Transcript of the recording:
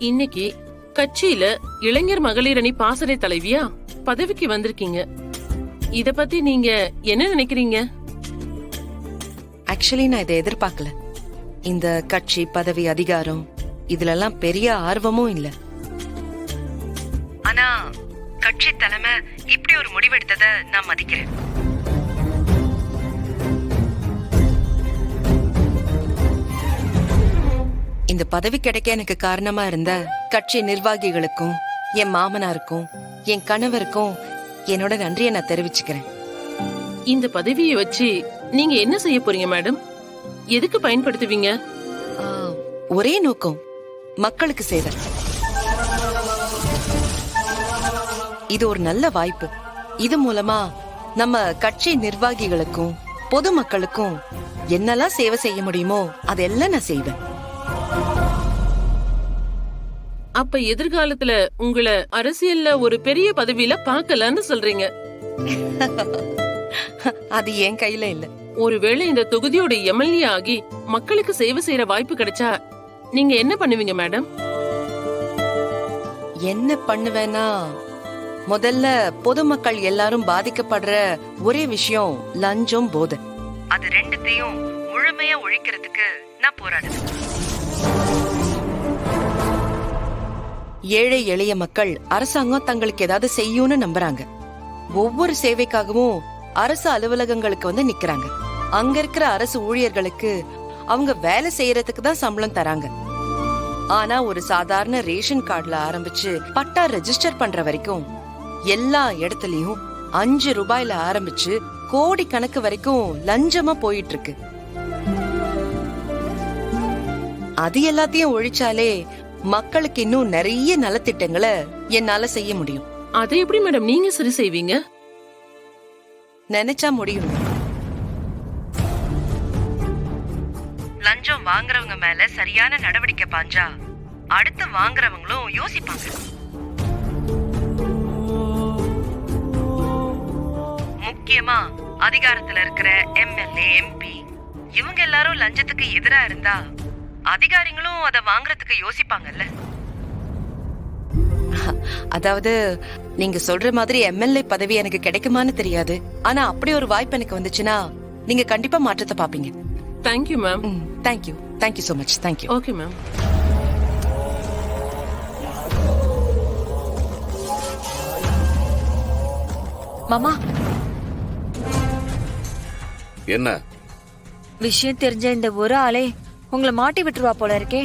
இன்னைக்கு கட்சியில இளைஞர் மகளிர் அணி பாசறை தலைவியா பதவிக்கு வந்திருக்கீங்க. இத பத்தி நீங்க என்ன நினைக்கிறீங்க? ஆக்சுவலி நான் இதை எதிர்பார்க்கல. இந்த கட்சி பதவி அதிகாரம் இதுல எல்லாம் பெரிய ஆர்வமும் இல்ல. ஆனா கட்சி தலைமை இப்படி ஒரு முடிவெடுத்ததை நான் மதிக்கிறேன். இந்த பதவி கிடைக்க எனக்கு காரணமா இருந்த கட்சி நிர்வாகிகளுக்கும் என் மாமனாருக்கும் என் கணவருக்கும் என்னோட நன்றியை நான் தெரிவிச்சுக்கிறேன். இந்த பதவியை வச்சு நீங்க என்ன செய்ய போறீங்க மேடம்? எதுக்கு பயன்படுத்துவீங்க? ஒரே நோக்கம், மக்களுக்கு சேவை. இது ஒரு நல்ல வாய்ப்பு. இது மூலமா நம்ம கட்சி நிர்வாகிகளுக்கும் பொதுமக்களுக்கும் என்னெல்லாம் சேவை செய்ய முடியுமோ அதெல்லாம் நான் செய்வேன். அப்ப எதிர்காலத்துல உங்களை அரசியல்ல ஒரு பெரிய பதவியில பாக்கலான்னு சொல்றீங்க? அது என் கையில இல்ல. ஒருவேளை இந்த தொகுதியோட எம்எல்ஏ ஆகி மக்களுக்கு சேவை செய்யற வாய்ப்பு கிடைச்சா நீங்க என்ன பண்ணுவீங்க மேடம்? என்ன பண்ணுவேன்னா, முதல்ல பொதுமக்கள் எல்லாரும் பாதிக்கப்படுற ஒரே விஷயம் லஞ்சம், போதை. அது ரெண்டுத்தையும் முழுமையா ஒழிக்கிறதுக்கு நான் போராடுவேன். ஏழை எளிய மக்கள் அரசாங்கம் தங்களுக்கு ஏதாவது செய்யும்னு நம்புறாங்க. ஒவ்வொரு சேவைக்காகவும் அரசு அலுவலகங்களுக்கு வந்து நிக்கிறாங்க. அங்க இருக்கிற அரசு ஊழியர்களுக்கு அவங்க வேலை செய்யறதுக்கு தான் சம்பளம் தராங்க. ஆனா ஒரு சாதாரண ரேஷன் கார்டுல ஆரம்பிச்சு பட்டா ரெஜிஸ்டர் பண்ற வரைக்கும் எல்லா இடத்துலயும் 5 ரூபாயில ஆரம்பிச்சு கோடி கணக்கு வரைக்கும் லஞ்சமா போயிட்டு இருக்கு. அது எல்லாத்தையும் ஒழிச்சாலே மக்களுக்கு இன்னும் நிறைய நலத்திட்டங்களை என்னால செய்ய முடியும். அதை எப்படி மேடம் நீங்க சரி செய்வீங்க? நினைச்சா முடியும். லஞ்சம் வாங்குறவங்க மேல சரியான நடவடிக்கை பாஞ்சா அடுத்து வாங்குறவங்களும் யோசிப்பாங்க. முக்கியமா அதிகாரத்துல இருக்கிற எம்எல்ஏ, எம்பி இவங்க எல்லாரும் லஞ்சத்துக்கு எதிரா இருந்தா அதிகாரிகளும் அத வாங்குறதுக்கு யோசிப்பாங்கல்ல. அதாவது நீங்க சொல்ற மாதிரி எம்எல்ஏ பதவி எனக்கு கிடைக்குமான்னு தெரியாது. ஆனா அப்படி ஒரு வாய்ப்பு எனக்கு வந்துச்சுன்னா நீங்க கண்டிப்பா மாற்றத்தை பாப்பீங்க. Thank you ma'am. Thank you. Thank you so much. Thank you. Okay ma'am. மாமா, என்ன விஷயம் தெரிஞ்ச இந்த ஒரு ஆளே உங்களை மாட்டி விட்டுருவா போல இருக்கே.